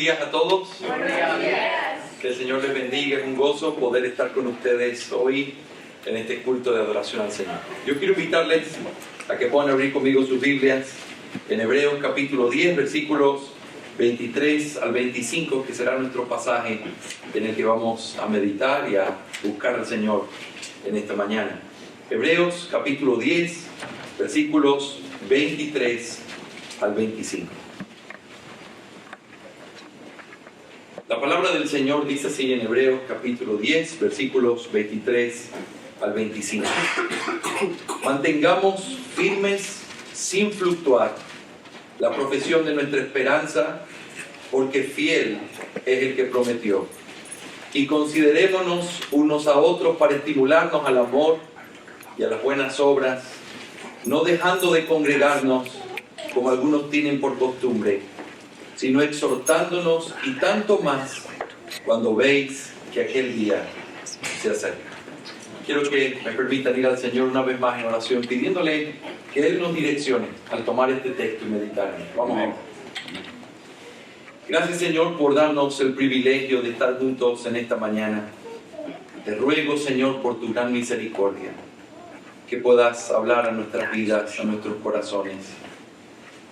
días a todos. Buenos días. Que el Señor les bendiga. Es un gozo poder estar con ustedes hoy en este culto de adoración al Señor. Yo quiero invitarles a que puedan abrir conmigo sus Biblias en Hebreos capítulo 10, versículos 23 al 25, que será nuestro pasaje en el que vamos a meditar y a buscar al Señor en esta mañana. Hebreos capítulo 10, versículos 23 al 25. La palabra del Señor dice así en Hebreos capítulo 10, versículos 23 al 25. Mantengamos firmes sin fluctuar la profesión de nuestra esperanza, porque fiel es el que prometió. Y considerémonos unos a otros para estimularnos al amor y a las buenas obras, no dejando de congregarnos como algunos tienen por costumbre, sino exhortándonos, y tanto más cuando veis que aquel día se acerca. Quiero que me permitan ir al Señor una vez más en oración, pidiéndole que Él nos direccione al tomar este texto y meditar en él. Vamos a ver. Gracias, Señor, por darnos el privilegio de estar juntos en esta mañana. Te ruego, Señor, por tu gran misericordia, que puedas hablar a nuestras vidas, a nuestros corazones.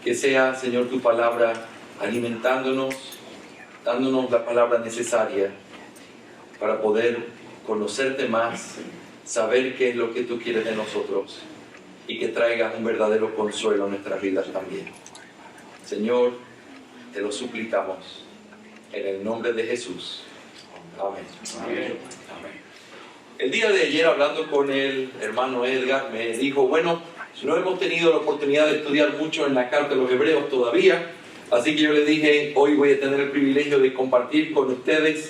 Que sea, Señor, tu palabra alimentándonos, dándonos la palabra necesaria para poder conocerte más, saber qué es lo que tú quieres de nosotros y que traigas un verdadero consuelo a nuestras vidas también. Señor, te lo suplicamos en el nombre de Jesús. Amén. Amén. Amén. El día de ayer, hablando con el hermano Edgar, me dijo, bueno, no hemos tenido la oportunidad de estudiar mucho en la carta de los Hebreos todavía, así que yo le dije, hoy voy a tener el privilegio de compartir con ustedes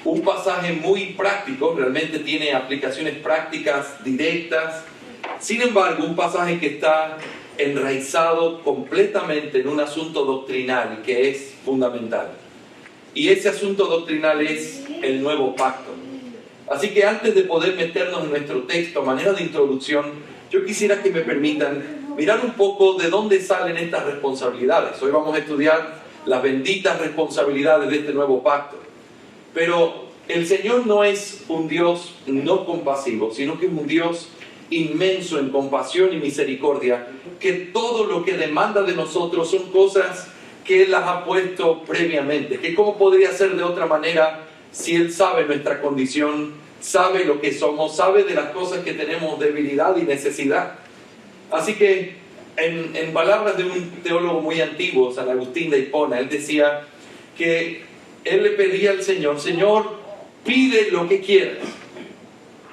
un pasaje muy práctico, realmente tiene aplicaciones prácticas directas. Sin embargo, un pasaje que está enraizado completamente en un asunto doctrinal que es fundamental. Y ese asunto doctrinal es el nuevo pacto. Así que antes de poder meternos en nuestro texto a manera de introducción, yo quisiera que me permitan mirar un poco de dónde salen estas responsabilidades. Hoy vamos a estudiar las benditas responsabilidades de este nuevo pacto. Pero el Señor no es un Dios no compasivo, sino que es un Dios inmenso en compasión y misericordia, que todo lo que demanda de nosotros son cosas que Él las ha puesto previamente. Que cómo podría ser de otra manera si Él sabe nuestra condición, sabe lo que somos, sabe de las cosas que tenemos debilidad y necesidad. Así que en palabras de un teólogo muy antiguo, San Agustín de Hipona, él decía que él le pedía al Señor, Señor, pide lo que quieras,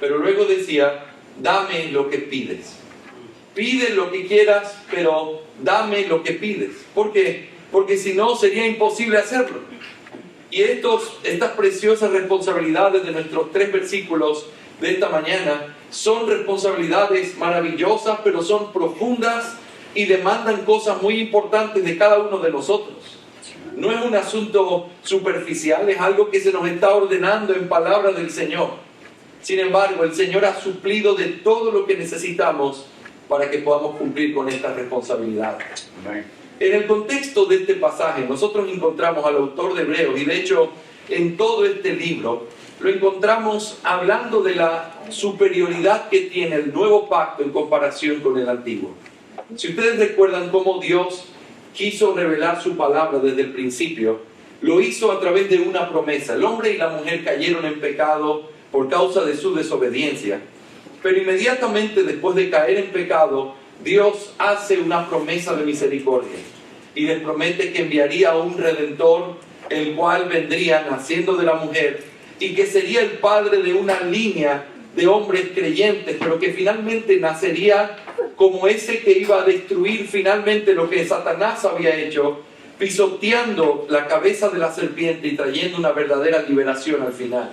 pero luego decía, dame lo que pides. Pide lo que quieras, pero dame lo que pides. ¿Por qué? Porque si no sería imposible hacerlo. Y estas preciosas responsabilidades de nuestros 3 versículos de esta mañana son responsabilidades maravillosas, pero son profundas y demandan cosas muy importantes de cada uno de nosotros. No es un asunto superficial, es algo que se nos está ordenando en palabra del Señor. Sin embargo, el Señor ha suplido de todo lo que necesitamos para que podamos cumplir con estas responsabilidades. Amén. En el contexto de este pasaje, nosotros encontramos al autor de Hebreos, y de hecho, en todo este libro, lo encontramos hablando de la superioridad que tiene el nuevo pacto en comparación con el antiguo. Si ustedes recuerdan cómo Dios quiso revelar su palabra desde el principio, lo hizo a través de una promesa. El hombre y la mujer cayeron en pecado por causa de su desobediencia. Pero inmediatamente después de caer en pecado, Dios hace una promesa de misericordia y les promete que enviaría a un Redentor, el cual vendría naciendo de la mujer y que sería el padre de una línea de hombres creyentes, pero que finalmente nacería como ese que iba a destruir finalmente lo que Satanás había hecho, pisoteando la cabeza de la serpiente y trayendo una verdadera liberación al final.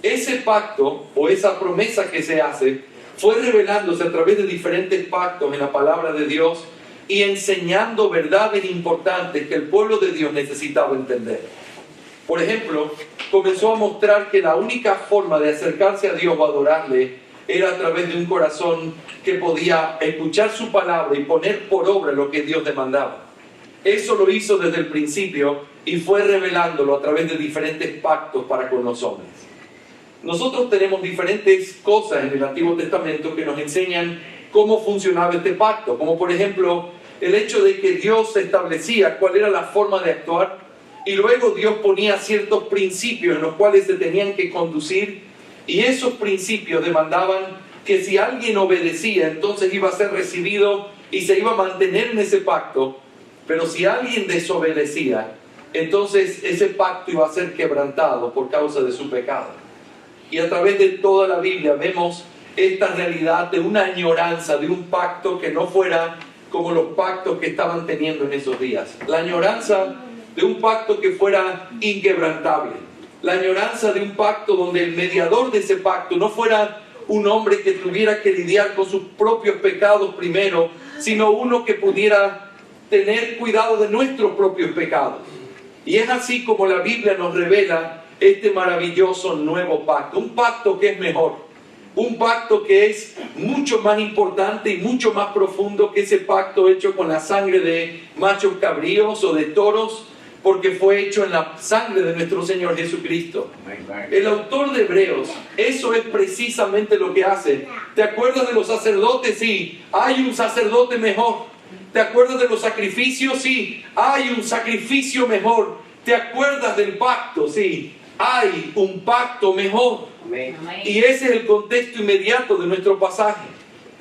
Ese pacto o esa promesa que se hace fue revelándose a través de diferentes pactos en la palabra de Dios y enseñando verdades importantes que el pueblo de Dios necesitaba entender. Por ejemplo, comenzó a mostrar que la única forma de acercarse a Dios o adorarle era a través de un corazón que podía escuchar su palabra y poner por obra lo que Dios demandaba. Eso lo hizo desde el principio y fue revelándolo a través de diferentes pactos para con los hombres. Nosotros tenemos diferentes cosas en el Antiguo Testamento que nos enseñan cómo funcionaba este pacto, como por ejemplo el hecho de que Dios establecía cuál era la forma de actuar y luego Dios ponía ciertos principios en los cuales se tenían que conducir, y esos principios demandaban que si alguien obedecía, entonces iba a ser recibido y se iba a mantener en ese pacto, pero si alguien desobedecía, entonces ese pacto iba a ser quebrantado por causa de su pecado. Y a través de toda la Biblia vemos esta realidad de una añoranza, de un pacto que no fuera como los pactos que estaban teniendo en esos días. La añoranza de un pacto que fuera inquebrantable. La añoranza de un pacto donde el mediador de ese pacto no fuera un hombre que tuviera que lidiar con sus propios pecados primero, sino uno que pudiera tener cuidado de nuestros propios pecados. Y es así como la Biblia nos revela este maravilloso nuevo pacto. Un pacto que es mejor. Un pacto que es mucho más importante y mucho más profundo que ese pacto hecho con la sangre de machos cabríos o de toros, porque fue hecho en la sangre de nuestro Señor Jesucristo. El autor de Hebreos, eso es precisamente lo que hace. ¿Te acuerdas de los sacerdotes? Sí, hay un sacerdote mejor. ¿Te acuerdas de los sacrificios? Sí, hay un sacrificio mejor. ¿Te acuerdas del pacto? Sí, hay un pacto mejor. Y ese es el contexto inmediato de nuestro pasaje.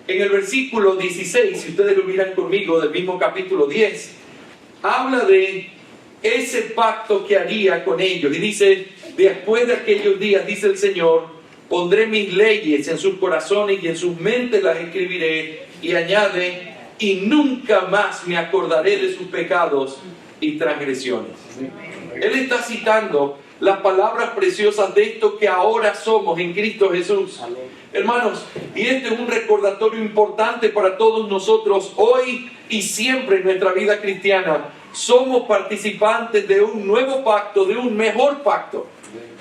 En el versículo 16, si ustedes lo miran conmigo, del mismo capítulo 10, habla de ese pacto que haría con ellos. Y dice, después de aquellos días, dice el Señor, pondré mis leyes en sus corazones y en sus mentes las escribiré. Y añade, y nunca más me acordaré de sus pecados y transgresiones. Él está citando las palabras preciosas de esto que ahora somos en Cristo Jesús. Hermanos, y este es un recordatorio importante para todos nosotros hoy y siempre en nuestra vida cristiana. Somos participantes de un nuevo pacto, de un mejor pacto.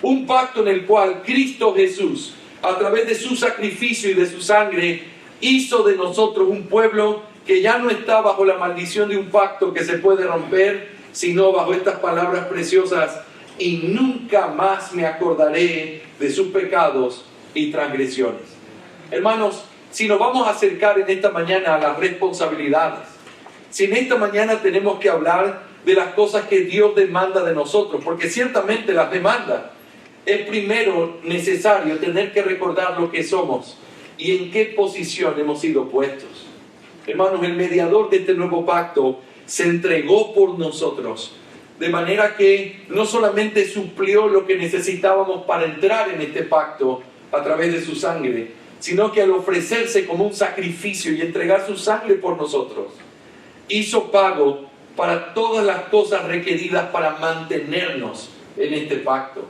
Un pacto en el cual Cristo Jesús, a través de su sacrificio y de su sangre, hizo de nosotros un pueblo que ya no está bajo la maldición de un pacto que se puede romper, sino bajo estas palabras preciosas: y nunca más me acordaré de sus pecados y transgresiones. Hermanos, si nos vamos a acercar en esta mañana a las responsabilidades, si en esta mañana tenemos que hablar de las cosas que Dios demanda de nosotros, porque ciertamente las demanda, es primero necesario tener que recordar lo que somos y en qué posición hemos sido puestos. Hermanos, el mediador de este nuevo pacto se entregó por nosotros, de manera que no solamente suplió lo que necesitábamos para entrar en este pacto a través de su sangre, sino que al ofrecerse como un sacrificio y entregar su sangre por nosotros, hizo pago para todas las cosas requeridas para mantenernos en este pacto.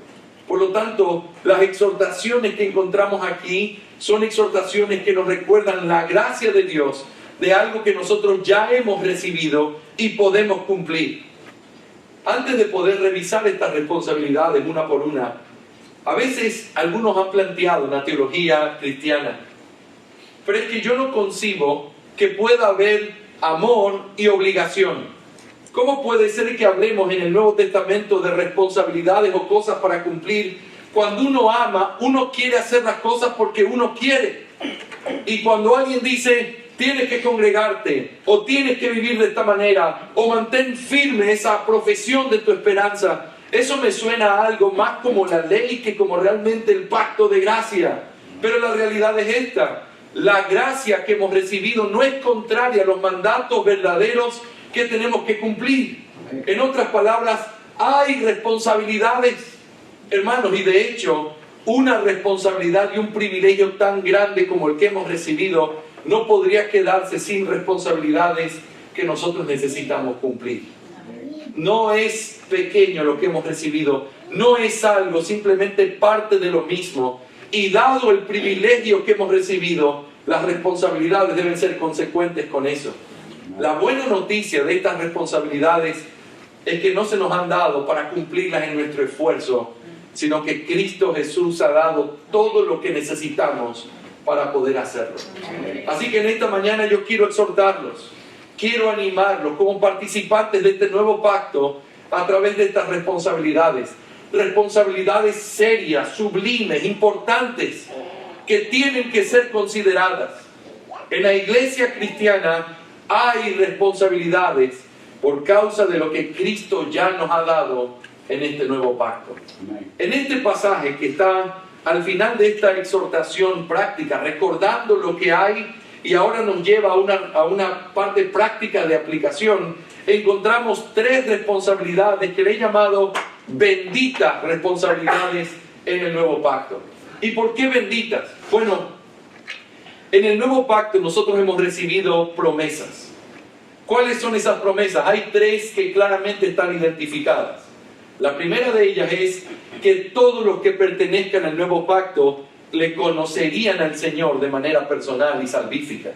Por lo tanto, las exhortaciones que encontramos aquí son exhortaciones que nos recuerdan la gracia de Dios, de algo que nosotros ya hemos recibido y podemos cumplir. Antes de poder revisar estas responsabilidades una por una, a veces algunos han planteado en la teología cristiana, pero es que yo no concibo que pueda haber amor y obligación. ¿Cómo puede ser que hablemos en el Nuevo Testamento de responsabilidades o cosas para cumplir? Cuando uno ama, uno quiere hacer las cosas porque uno quiere. Y cuando alguien dice, tienes que congregarte, o tienes que vivir de esta manera, o mantén firme esa profesión de tu esperanza, eso me suena a algo más como la ley que como realmente el pacto de gracia. Pero la realidad es esta: la gracia que hemos recibido no es contraria a los mandatos verdaderos que tenemos que cumplir. En otras palabras, hay responsabilidades, hermanos, y de hecho, una responsabilidad y un privilegio tan grande como el que hemos recibido no podría quedarse sin responsabilidades que nosotros necesitamos cumplir. No es pequeño lo que hemos recibido, no es algo, simplemente parte de lo mismo. Y dado el privilegio que hemos recibido, las responsabilidades deben ser consecuentes con eso. La buena noticia de estas responsabilidades es que no se nos han dado para cumplirlas en nuestro esfuerzo, sino que Cristo Jesús ha dado todo lo que necesitamos para poder hacerlo. Así que en esta mañana yo quiero exhortarlos quiero animarlos como participantes de este nuevo pacto a través de estas responsabilidades. Responsabilidades serias, sublimes, importantes, que tienen que ser consideradas. En la iglesia cristiana hay responsabilidades por causa de lo que Cristo ya nos ha dado en este nuevo pacto. En este pasaje que está al final de esta exhortación práctica, recordando lo que hay y ahora nos lleva a una parte práctica de aplicación, encontramos 3 responsabilidades que le he llamado benditas responsabilidades en el nuevo pacto. ¿Y por qué benditas? Bueno, en el nuevo pacto nosotros hemos recibido promesas. ¿Cuáles son esas promesas? Hay 3 que claramente están identificadas. La primera de ellas es que todos los que pertenezcan al nuevo pacto le conocerían al Señor de manera personal y salvífica.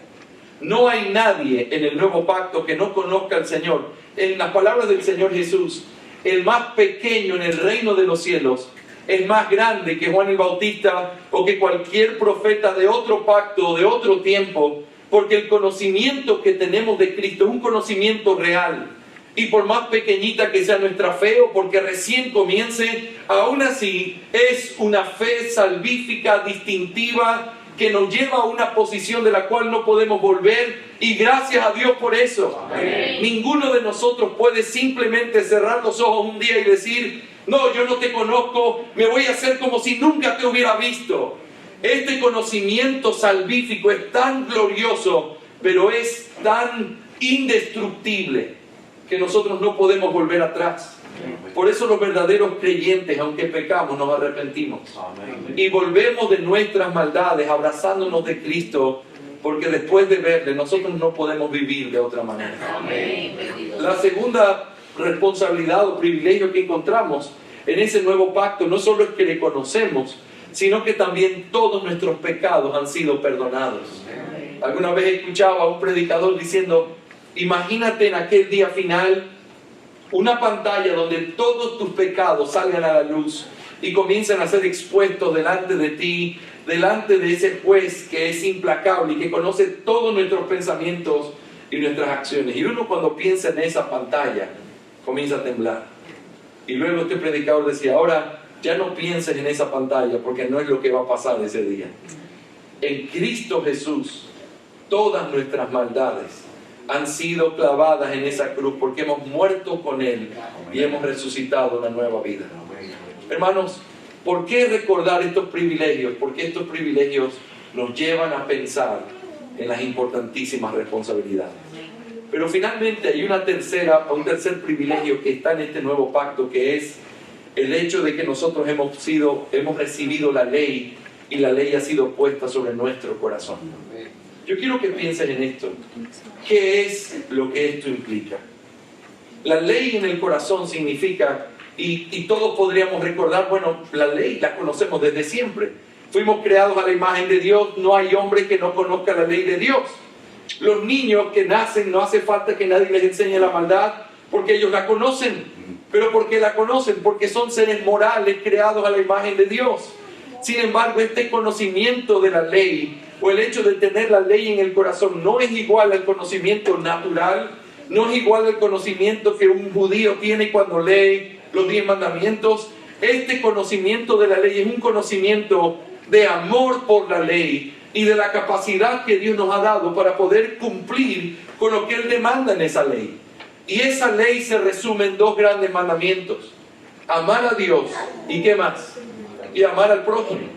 No hay nadie en el nuevo pacto que no conozca al Señor. En las palabras del Señor Jesús, el más pequeño en el reino de los cielos es más grande que Juan el Bautista o que cualquier profeta de otro pacto o de otro tiempo, porque el conocimiento que tenemos de Cristo es un conocimiento real. Y por más pequeñita que sea nuestra fe o porque recién comience, aún así es una fe salvífica, distintiva, que nos lleva a una posición de la cual no podemos volver, y gracias a Dios por eso. Amén. Ninguno de nosotros puede simplemente cerrar los ojos un día y decir: no, yo no te conozco, me voy a hacer como si nunca te hubiera visto. Este conocimiento salvífico es tan glorioso, pero es tan indestructible que nosotros no podemos volver atrás. Por eso los verdaderos creyentes, aunque pecamos, nos arrepentimos. Y volvemos de nuestras maldades abrazándonos de Cristo, porque después de verle nosotros no podemos vivir de otra manera. La segunda responsabilidad o privilegio que encontramos en ese nuevo pacto no solo es que le conocemos, sino que también todos nuestros pecados han sido perdonados. Alguna vez escuchaba a un predicador diciendo: imagínate en aquel día final una pantalla donde todos tus pecados salgan a la luz y comiencen a ser expuestos delante de ti, delante de ese juez que es implacable y que conoce todos nuestros pensamientos y nuestras acciones. Y uno, cuando piensa en esa pantalla, comienza a temblar. Y luego este predicador decía: ahora ya no pienses en esa pantalla, porque no es lo que va a pasar ese día. En Cristo Jesús todas nuestras maldades han sido clavadas en esa cruz, porque hemos muerto con Él y hemos resucitado una nueva vida. Hermanos, ¿por qué recordar estos privilegios? Porque estos privilegios nos llevan a pensar en las importantísimas responsabilidades. Pero finalmente hay un tercer privilegio que está en este nuevo pacto, que es el hecho de que nosotros hemos recibido la ley, y la ley ha sido puesta sobre nuestro corazón. Yo quiero que piensen en esto. ¿Qué es lo que esto implica? La ley en el corazón significa, y todos podríamos recordar, bueno, la ley la conocemos desde siempre. Fuimos creados a la imagen de Dios, no hay hombre que no conozca la ley de Dios. Los niños que nacen, no hace falta que nadie les enseñe la maldad, porque ellos la conocen. ¿Pero por qué la conocen? Porque son seres morales creados a la imagen de Dios. Sin embargo, este conocimiento de la ley, o el hecho de tener la ley en el corazón, no es igual al conocimiento natural, no es igual al conocimiento que un judío tiene cuando lee los 10 mandamientos. Este conocimiento de la ley es un conocimiento de amor por la ley y de la capacidad que Dios nos ha dado para poder cumplir con lo que Él demanda en esa ley. Y esa ley se resume en 2 grandes mandamientos: amar a Dios y ¿qué más? Y amar al prójimo.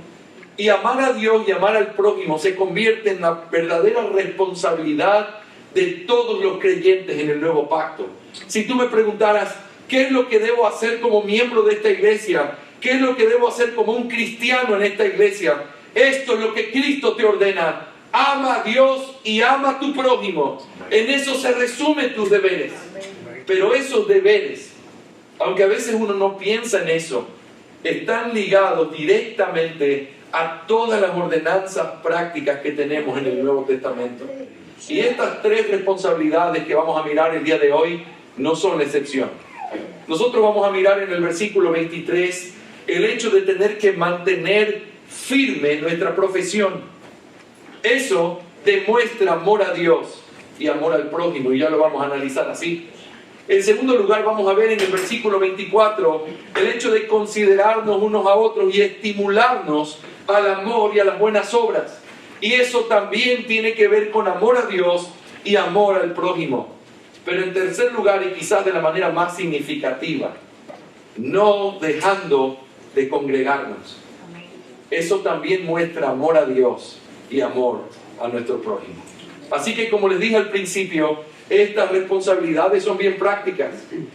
Y amar a Dios y amar al prójimo se convierte en la verdadera responsabilidad de todos los creyentes en el nuevo pacto. Si tú me preguntaras, ¿qué es lo que debo hacer como miembro de esta iglesia? ¿Qué es lo que debo hacer como un cristiano en esta iglesia? Esto es lo que Cristo te ordena: ama a Dios y ama a tu prójimo. En eso se resumen tus deberes. Pero esos deberes, aunque a veces uno no piensa en eso, están ligados directamente a todas las ordenanzas prácticas que tenemos en el Nuevo Testamento. Y estas 3 responsabilidades que vamos a mirar el día de hoy no son la excepción. Nosotros vamos a mirar en el versículo 23 el hecho de tener que mantener firme nuestra profesión. Eso demuestra amor a Dios y amor al prójimo, y ya lo vamos a analizar así. En segundo lugar, vamos a ver en el versículo 24 el hecho de considerarnos unos a otros y estimularnos al amor y a las buenas obras. Y eso también tiene que ver con amor a Dios y amor al prójimo. Pero en tercer lugar, y quizás de la manera más significativa, no dejando de congregarnos. Eso también muestra amor a Dios y amor a nuestro prójimo. Así que, como les dije al principio, estas responsabilidades son bien prácticas,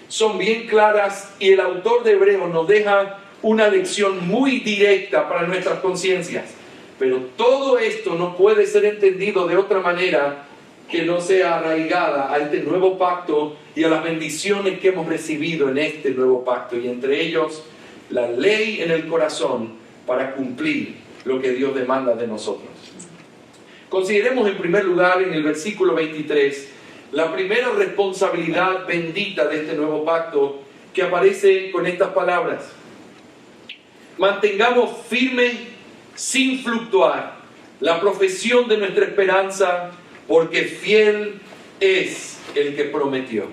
son bien claras, y el autor de Hebreos nos deja una lección muy directa para nuestras conciencias. Pero todo esto no puede ser entendido de otra manera que no sea arraigada a este nuevo pacto y a las bendiciones que hemos recibido en este nuevo pacto, y entre ellos la ley en el corazón para cumplir lo que Dios demanda de nosotros. Consideremos en primer lugar en el versículo 23 la primera responsabilidad bendita de este nuevo pacto, que aparece con estas palabras: mantengamos firme, sin fluctuar, la profesión de nuestra esperanza, porque fiel es el que prometió.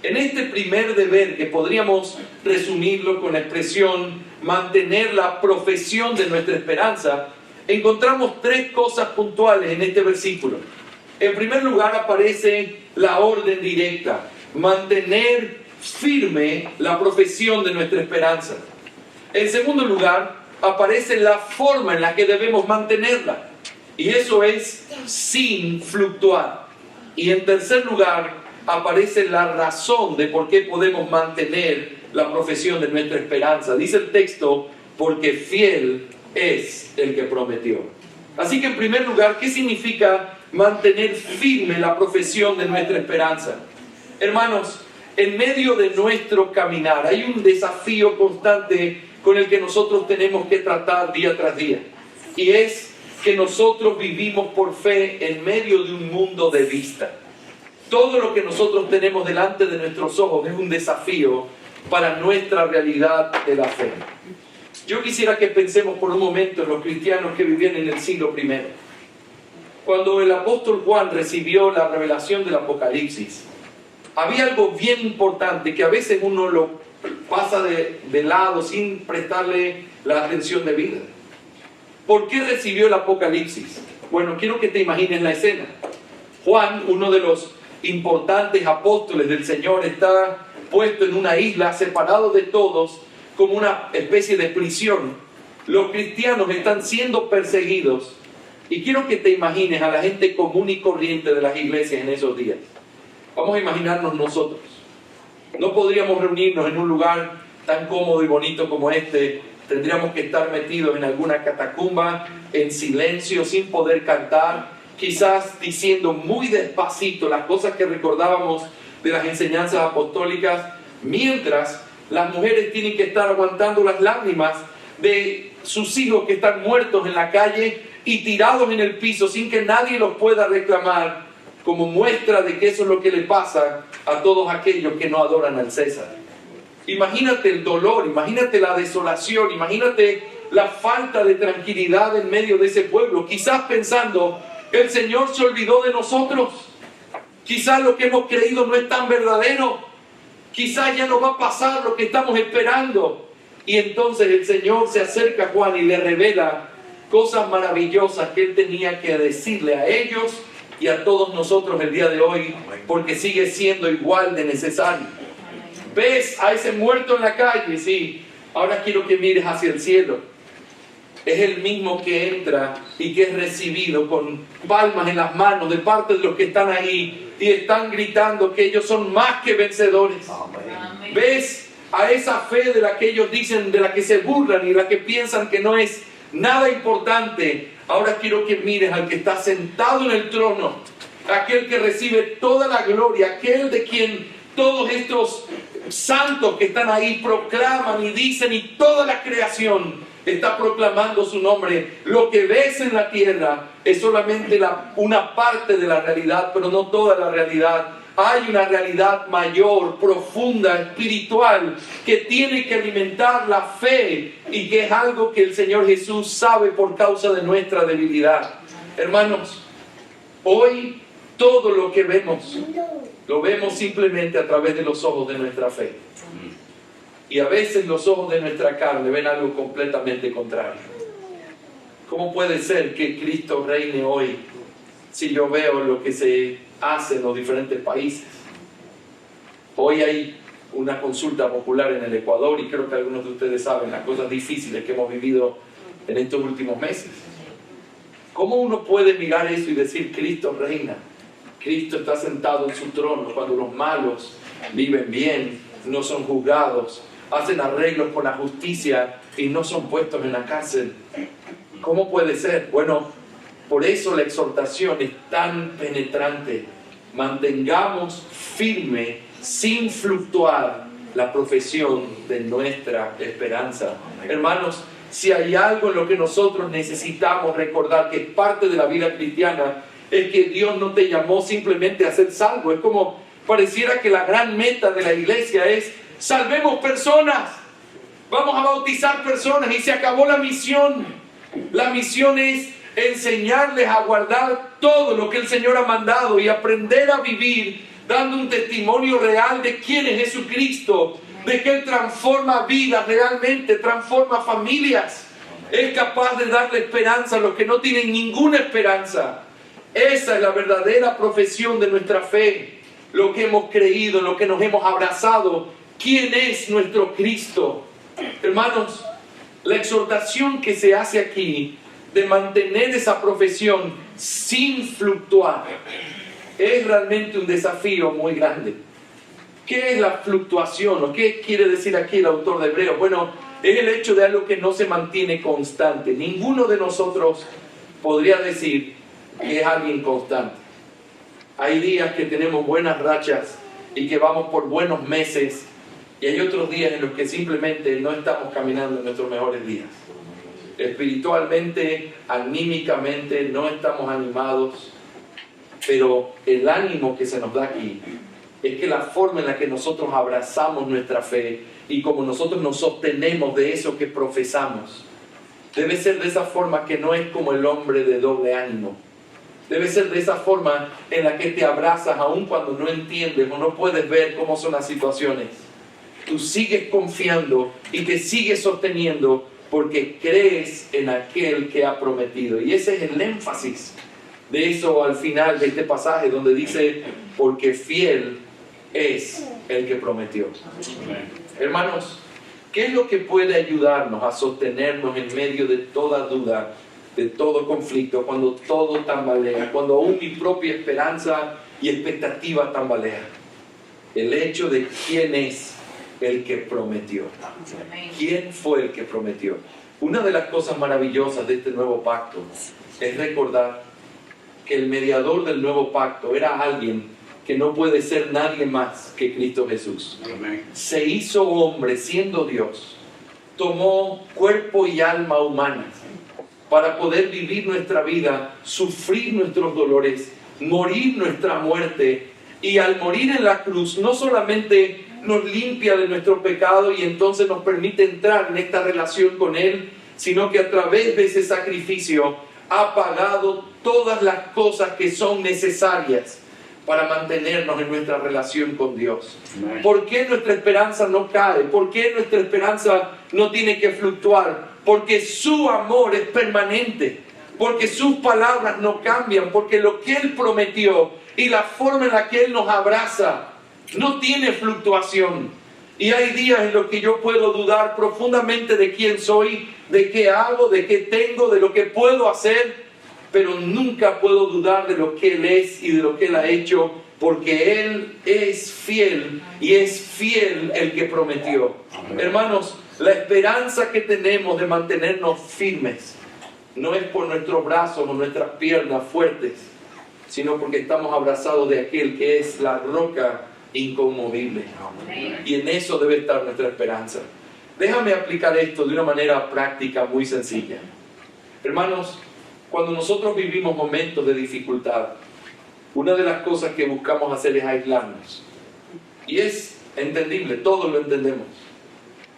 En este primer deber, que podríamos resumirlo con la expresión mantener la profesión de nuestra esperanza, encontramos tres cosas puntuales en este versículo. En primer lugar, aparece la orden directa: mantener firme la profesión de nuestra esperanza. En segundo lugar, aparece la forma en la que debemos mantenerla, y eso es sin fluctuar. Y en tercer lugar, aparece la razón de por qué podemos mantener la profesión de nuestra esperanza. Dice el texto: porque fiel es el que prometió. Así que en primer lugar, ¿qué significa mantener firme la profesión de nuestra esperanza? Hermanos, en medio de nuestro caminar hay un desafío constante con el que nosotros tenemos que tratar día tras día, y es que nosotros vivimos por fe en medio de un mundo de vista. Todo lo que nosotros tenemos delante de nuestros ojos es un desafío para nuestra realidad de la fe. Yo quisiera que pensemos por un momento en los cristianos que vivían en el siglo I. Cuando el apóstol Juan recibió la revelación del Apocalipsis, había algo bien importante que a veces uno lo pasa de lado sin prestarle la atención debida. ¿Por qué recibió el Apocalipsis? Bueno, quiero que te imagines la escena. Juan, uno de los importantes apóstoles del Señor, está puesto en una isla, separado de todos, como una especie de prisión. Los cristianos están siendo perseguidos, y quiero que te imagines a la gente común y corriente de las iglesias en esos días. Vamos a imaginarnos nosotros. No podríamos reunirnos en un lugar tan cómodo y bonito como este. Tendríamos que estar metidos en alguna catacumba, en silencio, sin poder cantar, quizás diciendo muy despacito las cosas que recordábamos de las enseñanzas apostólicas, mientras las mujeres tienen que estar aguantando las lágrimas de sus hijos que están muertos en la calle y tirados en el piso sin que nadie los pueda reclamar, como muestra de que eso es lo que le pasa a todos aquellos que no adoran al César. Imagínate el dolor, imagínate la desolación, imagínate la falta de tranquilidad en medio de ese pueblo, quizás pensando: el Señor se olvidó de nosotros, quizás lo que hemos creído no es tan verdadero, quizás ya no va a pasar lo que estamos esperando. Y entonces el Señor se acerca a Juan y le revela cosas maravillosas que Él tenía que decirle a ellos y a todos nosotros el día de hoy, porque sigue siendo igual de necesario. ¿Ves a ese muerto en la calle? Sí. Ahora quiero que mires hacia el cielo. Es el mismo que entra y que es recibido con palmas en las manos de parte de los que están ahí y están gritando que ellos son más que vencedores. Amén. ¿Ves a esa fe de la que ellos dicen, de la que se burlan y de la que piensan que no es nada importante? Ahora quiero que mires al que está sentado en el trono, aquel que recibe toda la gloria, aquel de quien todos estos santos que están ahí proclaman y dicen, y toda la creación está proclamando su nombre. Lo que ves en la tierra es solamente una parte de la realidad, pero no toda la realidad. Hay una realidad mayor, profunda, espiritual, que tiene que alimentar la fe, y que es algo que el Señor Jesús sabe por causa de nuestra debilidad. Hermanos, hoy todo lo que vemos, lo vemos simplemente a través de los ojos de nuestra fe. Y a veces los ojos de nuestra carne ven algo completamente contrario. ¿Cómo puede ser que Cristo reine hoy si yo veo lo que se hace en los diferentes países? Hoy hay una consulta popular en el Ecuador y creo que algunos de ustedes saben las cosas difíciles que hemos vivido en estos últimos meses. ¿Cómo uno puede mirar eso y decir Cristo reina? Cristo está sentado en su trono cuando los malos viven bien, no son juzgados, hacen arreglos con la justicia y no son puestos en la cárcel. ¿Cómo puede ser? Bueno, por eso la exhortación es tan penetrante. Mantengamos firme, sin fluctuar, la profesión de nuestra esperanza. Hermanos, si hay algo en lo que nosotros necesitamos recordar que es parte de la vida cristiana, es que Dios no te llamó simplemente a ser salvo. Es como pareciera que la gran meta de la iglesia es salvemos personas, vamos a bautizar personas y se acabó la misión. La misión es enseñarles a guardar todo lo que el Señor ha mandado y aprender a vivir dando un testimonio real de quién es Jesucristo, de que Él transforma vidas realmente, transforma familias, es capaz de darle esperanza a los que no tienen ninguna esperanza. Esa es la verdadera profesión de nuestra fe, lo que hemos creído, lo que nos hemos abrazado. ¿Quién es nuestro Cristo? Hermanos, la exhortación que se hace aquí de mantener esa profesión sin fluctuar es realmente un desafío muy grande. ¿Qué es la fluctuación? ¿O qué quiere decir aquí el autor de Hebreos? Bueno, es el hecho de algo que no se mantiene constante. Ninguno de nosotros podría decir que es alguien constante. Hay días que tenemos buenas rachas y que vamos por buenos meses, y hay otros días en los que simplemente no estamos caminando en nuestros mejores días. Espiritualmente, anímicamente, no estamos animados, pero el ánimo que se nos da aquí es que la forma en la que nosotros abrazamos nuestra fe y como nosotros nos sostenemos de eso que profesamos, debe ser de esa forma que no es como el hombre de doble ánimo. Debe ser de esa forma en la que te abrazas aun cuando no entiendes o no puedes ver cómo son las situaciones. Tú sigues confiando y te sigues sosteniendo porque crees en aquel que ha prometido. Y ese es el énfasis de eso al final de este pasaje donde dice, porque fiel es el que prometió. Hermanos, ¿qué es lo que puede ayudarnos a sostenernos en medio de toda duda, de todo conflicto, cuando todo tambalea, cuando aún mi propia esperanza y expectativa tambalea? El hecho de quién es el que prometió. ¿Quién fue el que prometió? Una de las cosas maravillosas de este nuevo pacto es recordar que el mediador del nuevo pacto era alguien que no puede ser nadie más que Cristo Jesús. Se hizo hombre siendo Dios, tomó cuerpo y alma humanas para poder vivir nuestra vida, sufrir nuestros dolores, morir nuestra muerte, y al morir en la cruz no solamente nos limpia de nuestro pecado y entonces nos permite entrar en esta relación con Él, sino que a través de ese sacrificio ha pagado todas las cosas que son necesarias para mantenernos en nuestra relación con Dios. ¿Por qué nuestra esperanza no cae? ¿Por qué nuestra esperanza no tiene que fluctuar? Porque su amor es permanente, porque sus palabras no cambian, porque lo que Él prometió y la forma en la que Él nos abraza no tiene fluctuación. Y hay días en los que yo puedo dudar profundamente de quién soy, de qué hago, de qué tengo, de lo que puedo hacer, pero nunca puedo dudar de lo que Él es y de lo que Él ha hecho, porque Él es fiel y es fiel el que prometió. Hermanos, la esperanza que tenemos de mantenernos firmes no es por nuestros brazos o nuestras piernas fuertes, sino porque estamos abrazados de aquel que es la roca inconmovible. Y en eso debe estar nuestra esperanza. Déjame aplicar esto de una manera práctica muy sencilla. Hermanos, cuando nosotros vivimos momentos de dificultad, una de las cosas que buscamos hacer es aislarnos. Y es entendible, todos lo entendemos.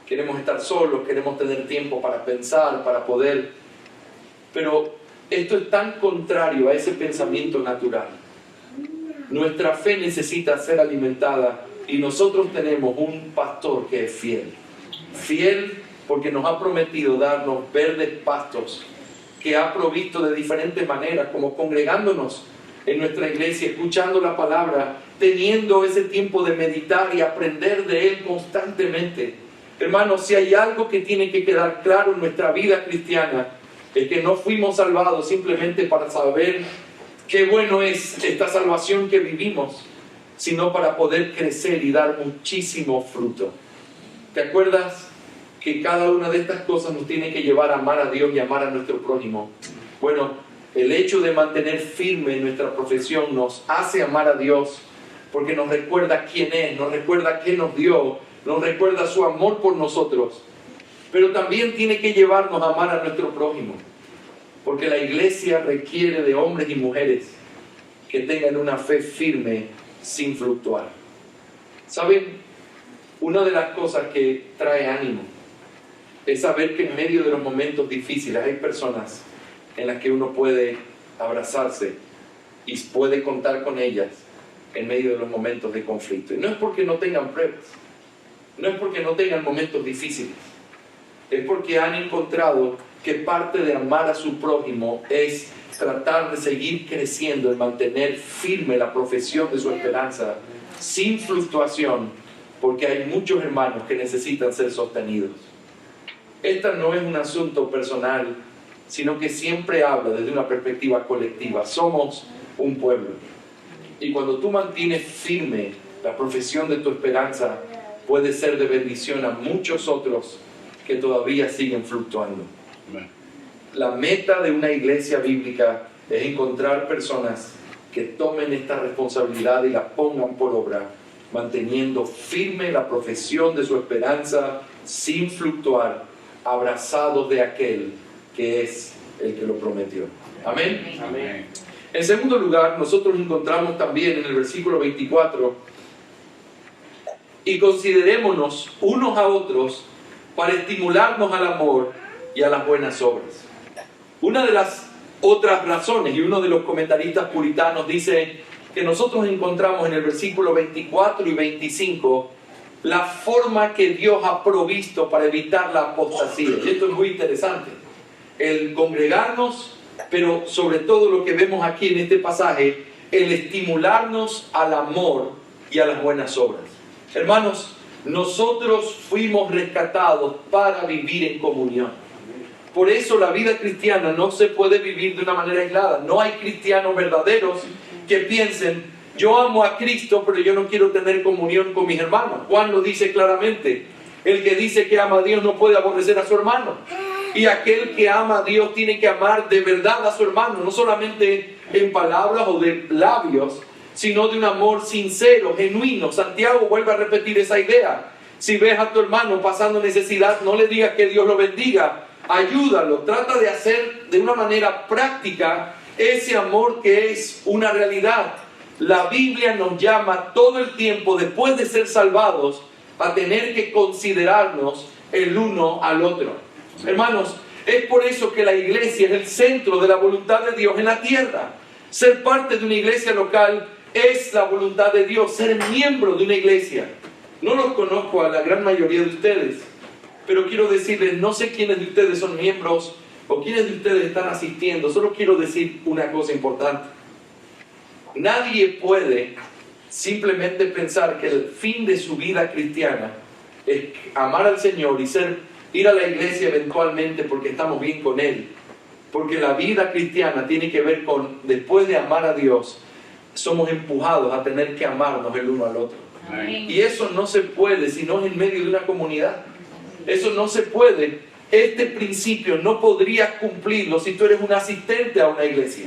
Queremos estar solos, queremos tener tiempo para pensar, para poder... Pero esto es tan contrario a ese pensamiento natural. Nuestra fe necesita ser alimentada y nosotros tenemos un pastor que es fiel. Fiel porque nos ha prometido darnos verdes pastos, que ha provisto de diferentes maneras, como congregándonos en nuestra iglesia, escuchando la palabra, teniendo ese tiempo de meditar y aprender de Él constantemente. Hermanos, si hay algo que tiene que quedar claro en nuestra vida cristiana, es que no fuimos salvados simplemente para saber qué bueno es esta salvación que vivimos, sino para poder crecer y dar muchísimo fruto. ¿Te acuerdas que cada una de estas cosas nos tiene que llevar a amar a Dios y amar a nuestro prójimo? Bueno, el hecho de mantener firme nuestra profesión nos hace amar a Dios, porque nos recuerda quién es, nos recuerda qué nos dio, nos recuerda su amor por nosotros. Pero también tiene que llevarnos a amar a nuestro prójimo, porque la iglesia requiere de hombres y mujeres que tengan una fe firme sin fluctuar. ¿Saben? Una de las cosas que trae ánimo es saber que en medio de los momentos difíciles hay personas en las que uno puede abrazarse y puede contar con ellas en medio de los momentos de conflicto. Y no es porque no tengan pruebas, no es porque no tengan momentos difíciles, es porque han encontrado que parte de amar a su prójimo es tratar de seguir creciendo y mantener firme la profesión de su esperanza sin fluctuación, porque hay muchos hermanos que necesitan ser sostenidos. Esta no es un asunto personal, sino que siempre habla desde una perspectiva colectiva. Somos un pueblo. Y cuando tú mantienes firme la profesión de tu esperanza, puede ser de bendición a muchos otros que todavía siguen fluctuando. La meta de una iglesia bíblica es encontrar personas que tomen esta responsabilidad y la pongan por obra, manteniendo firme la profesión de su esperanza sin fluctuar, abrazados de aquel que es el que lo prometió. Amén. Amén. En segundo lugar, nosotros encontramos también en el versículo 24: y considerémonos unos a otros para estimularnos al amor y a las buenas obras. Una de las otras razones, y uno de los comentaristas puritanos dice que nosotros encontramos en el versículo 24 y 25 la forma que Dios ha provisto para evitar la apostasía. Y esto es muy interesante. El congregarnos, pero sobre todo lo que vemos aquí en este pasaje, el estimularnos al amor y a las buenas obras. Hermanos, nosotros fuimos rescatados para vivir en comunión. Por eso la vida cristiana no se puede vivir de una manera aislada. No hay cristianos verdaderos que piensen: yo amo a Cristo, pero yo no quiero tener comunión con mis hermanos. Juan lo dice claramente: el que dice que ama a Dios no puede aborrecer a su hermano. Y aquel que ama a Dios tiene que amar de verdad a su hermano, no solamente en palabras o de labios, sino de un amor sincero, genuino. Santiago vuelve a repetir esa idea. Si ves a tu hermano pasando necesidad, no le digas que Dios lo bendiga, ayúdalo, trata de hacer de una manera práctica ese amor que es una realidad. La Biblia nos llama todo el tiempo, después de ser salvados, a tener que considerarnos el uno al otro. Hermanos, es por eso que la iglesia es el centro de la voluntad de Dios en la tierra. Ser parte de una iglesia local es la voluntad de Dios, ser miembro de una iglesia. No los conozco a la gran mayoría de ustedes, pero quiero decirles, no sé quiénes de ustedes son miembros o quiénes de ustedes están asistiendo. Solo quiero decir una cosa importante. Nadie puede simplemente pensar que el fin de su vida cristiana es amar al Señor y ir a la iglesia eventualmente porque estamos bien con Él. Porque la vida cristiana tiene que ver con, después de amar a Dios, somos empujados a tener que amarnos el uno al otro. Amén. Y eso no se puede si no es en medio de una comunidad. Eso no se puede. Este principio no podrías cumplirlo si tú eres un asistente a una iglesia.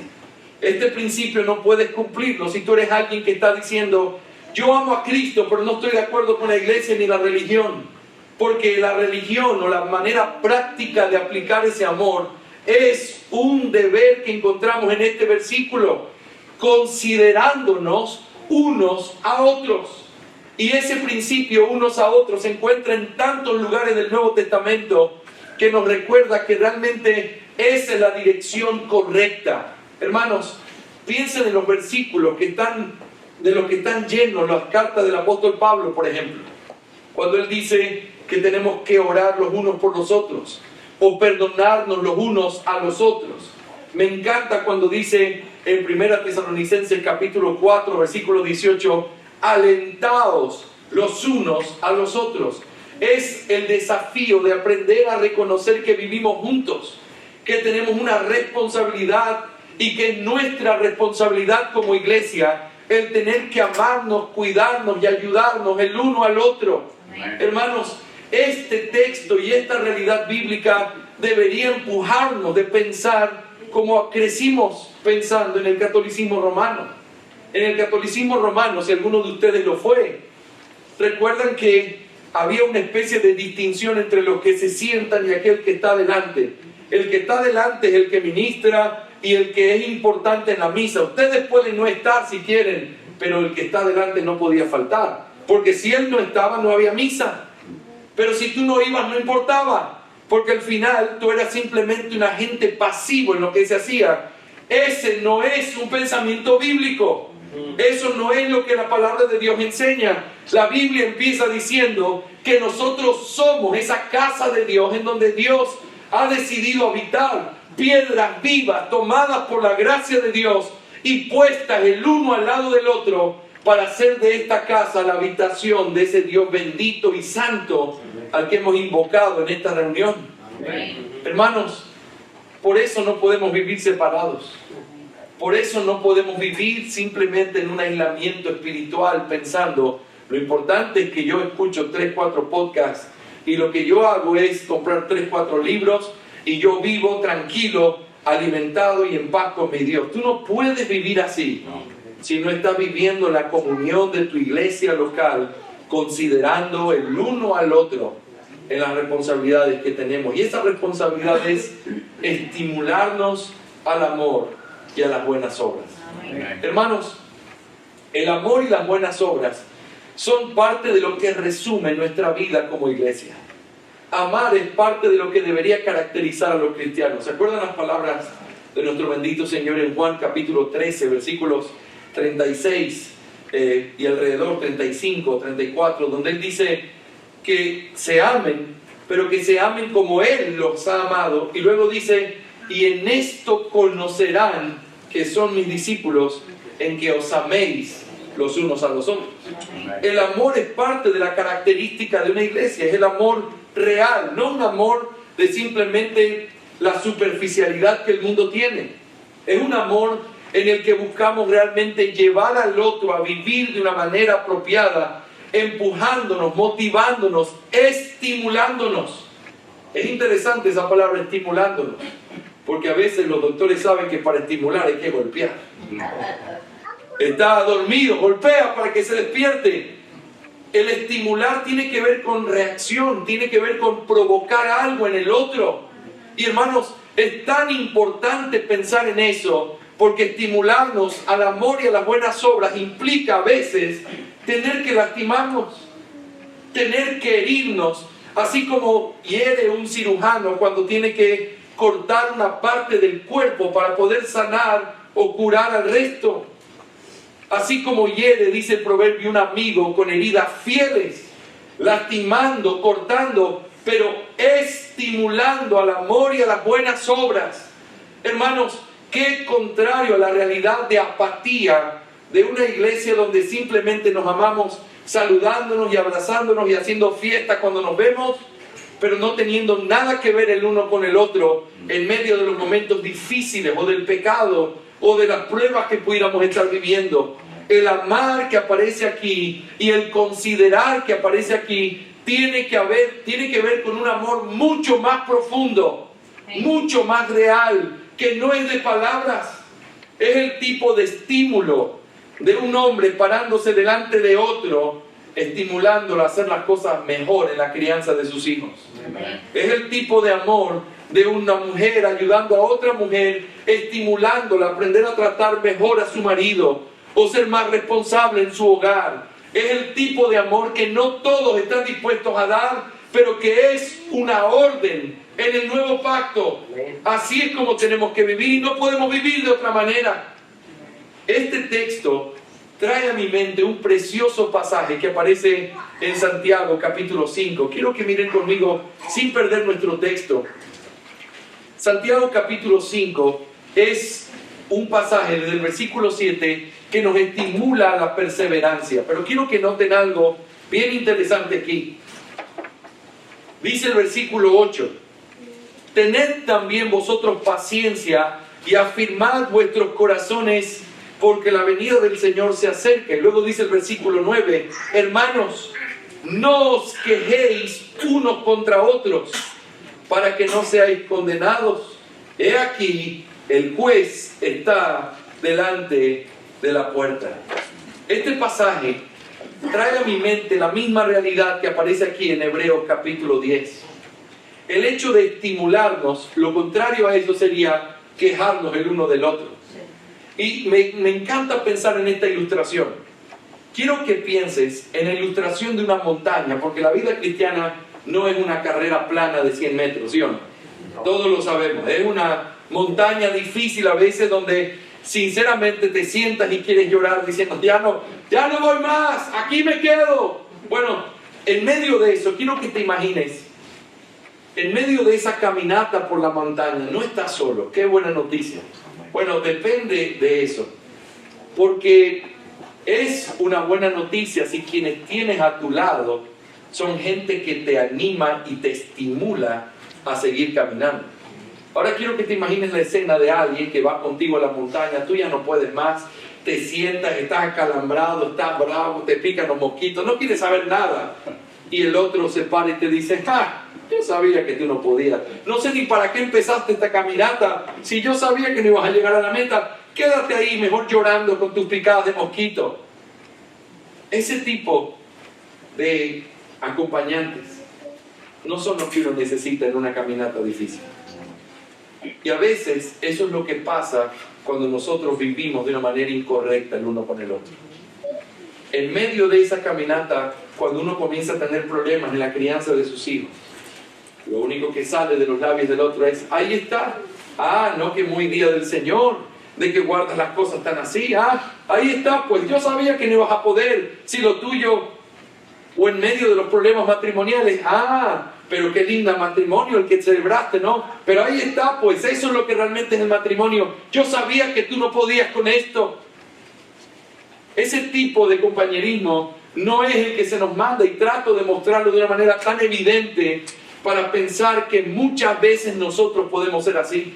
Este principio no puedes cumplirlo si tú eres alguien que está diciendo: yo amo a Cristo, pero no estoy de acuerdo con la iglesia ni la religión. Porque la religión o la manera práctica de aplicar ese amor es un deber que encontramos en este versículo, considerándonos unos a otros. Y ese principio, unos a otros, se encuentra en tantos lugares del Nuevo Testamento que nos recuerda que realmente esa es la dirección correcta. Hermanos, piensen en los versículos que están de lo que están llenos las cartas del apóstol Pablo, por ejemplo. Cuando él dice que tenemos que orar los unos por los otros, o perdonarnos los unos a los otros. Me encanta cuando dice en 1 Tesalonicenses capítulo 4, versículo 18, alentaos los unos a los otros. Es el desafío de aprender a reconocer que vivimos juntos, que tenemos una responsabilidad y que es nuestra responsabilidad como iglesia el tener que amarnos, cuidarnos y ayudarnos el uno al otro. Amén. Hermanos, este texto y esta realidad bíblica debería empujarnos de pensar como crecimos pensando en el catolicismo romano. En el catolicismo romano, si alguno de ustedes lo fue, recuerdan que había una especie de distinción entre los que se sientan y aquel que está delante. El que está delante es el que ministra y el que es importante en la misa. Ustedes pueden no estar si quieren, pero el que está delante no podía faltar, porque si él no estaba no había misa. Pero si tú no ibas no importaba, porque al final tú eras simplemente un agente pasivo en lo que se hacía. Ese no es un pensamiento bíblico. Eso no es lo que la palabra de Dios enseña. La Biblia empieza diciendo que nosotros somos esa casa de Dios en donde Dios ha decidido habitar, piedras vivas tomadas por la gracia de Dios y puestas el uno al lado del otro para hacer de esta casa la habitación de ese Dios bendito y santo al que hemos invocado en esta reunión. Amén. Hermanos, por eso no podemos vivir separados. Por eso no podemos vivir simplemente en un aislamiento espiritual pensando, lo importante es que yo escucho 3, 4 podcasts y lo que yo hago es comprar 3, 4 libros y yo vivo tranquilo, alimentado y en paz con mi Dios. Tú no puedes vivir así si no estás viviendo la comunión de tu iglesia local, considerando el uno al otro en las responsabilidades que tenemos. Y esa responsabilidad es estimularnos al amor y a las buenas obras. Amén. Hermanos, el amor y las buenas obras son parte de lo que resume nuestra vida como iglesia. Amar es parte de lo que debería caracterizar a los cristianos. ¿Se acuerdan las palabras de nuestro bendito Señor en Juan capítulo 13, versículos 36 y alrededor 35, 34, donde Él dice que se amen, pero que se amen como Él los ha amado? Y luego dice, y en esto conocerán que son mis discípulos, en que os améis los unos a los otros. El amor es parte de la característica de una iglesia, es el amor real, no un amor de simplemente la superficialidad que el mundo tiene. Es un amor en el que buscamos realmente llevar al otro a vivir de una manera apropiada, empujándonos, motivándonos, estimulándonos. Es interesante esa palabra, estimulándonos, porque a veces los doctores saben que para estimular hay que golpear. Está dormido, golpea para que se despierte. El estimular tiene que ver con reacción, tiene que ver con provocar algo en el otro. Y hermanos, es tan importante pensar en eso, porque estimularnos al amor y a las buenas obras implica a veces tener que lastimarnos, tener que herirnos, así como hiere un cirujano cuando tiene que cortar una parte del cuerpo para poder sanar o curar al resto. Así como hiere, dice el proverbio, un amigo con heridas fieles, lastimando, cortando, pero estimulando al amor y a las buenas obras. Hermanos, qué contrario a la realidad de apatía de una iglesia donde simplemente nos amamos saludándonos y abrazándonos y haciendo fiesta cuando nos vemos, pero no teniendo nada que ver el uno con el otro en medio de los momentos difíciles o del pecado o de las pruebas que pudiéramos estar viviendo. El amar que aparece aquí y el considerar que aparece aquí tiene que ver con un amor mucho más profundo, mucho más real, que no es de palabras. Es el tipo de estímulo de un hombre parándose delante de otro, estimulándolo a hacer las cosas mejor en la crianza de sus hijos. Amén. Es el tipo de amor de una mujer ayudando a otra mujer, estimulándola a aprender a tratar mejor a su marido o ser más responsable en su hogar. Es el tipo de amor que no todos están dispuestos a dar, pero que es una orden en el nuevo pacto. Así es como tenemos que vivir y no podemos vivir de otra manera. Este texto trae a mi mente un precioso pasaje que aparece en Santiago capítulo 5. Quiero que miren conmigo sin perder nuestro texto. Santiago capítulo 5 es un pasaje desde el versículo 7 que nos estimula a la perseverancia. Pero quiero que noten algo bien interesante aquí. Dice el versículo 8: tened también vosotros paciencia y afirmad vuestros corazones, porque la venida del Señor se acerca. Y luego dice el versículo 9: hermanos, no os quejéis unos contra otros, para que no seáis condenados. He aquí, el juez está delante de la puerta. Este pasaje trae a mi mente la misma realidad que aparece aquí en Hebreos capítulo 10. El hecho de estimularnos, lo contrario a eso sería quejarnos el uno del otro. Y me encanta pensar en esta ilustración. Quiero que pienses en la ilustración de una montaña, porque la vida cristiana no es una carrera plana de 100 metros, ¿sí o no? Todos lo sabemos. Es una montaña difícil a veces donde sinceramente te sientas y quieres llorar diciendo, ya no voy más, aquí me quedo. Bueno, en medio de eso, quiero que te imagines, en medio de esa caminata por la montaña, no estás solo. Qué buena noticia. Bueno, depende de eso, porque es una buena noticia si quienes tienes a tu lado son gente que te anima y te estimula a seguir caminando. Ahora quiero que te imagines la escena de alguien que va contigo a la montaña, tú ya no puedes más, te sientas, estás acalambrado, estás bravo, te pican los mosquitos, no quieres saber nada. Y el otro se para y te dice, yo sabía que tú no podías, no sé ni para qué empezaste esta caminata, si yo sabía que no ibas a llegar a la meta, quédate ahí mejor llorando con tus picadas de mosquito. Ese tipo de acompañantes no son los que uno necesita en una caminata difícil. Y a veces eso es lo que pasa cuando nosotros vivimos de una manera incorrecta el uno con el otro. En medio de esa caminata, cuando uno comienza a tener problemas en la crianza de sus hijos, lo único que sale de los labios del otro es, ahí está, no que muy día del Señor, de que guardas las cosas tan así, ahí está, pues yo sabía que no ibas a poder, si lo tuyo, o en medio de los problemas matrimoniales, pero qué linda matrimonio el que celebraste, ¿no? Pero ahí está, pues eso es lo que realmente es el matrimonio, yo sabía que tú no podías con esto. Ese tipo de compañerismo no es el que se nos manda, y trato de mostrarlo de una manera tan evidente para pensar que muchas veces nosotros podemos ser así,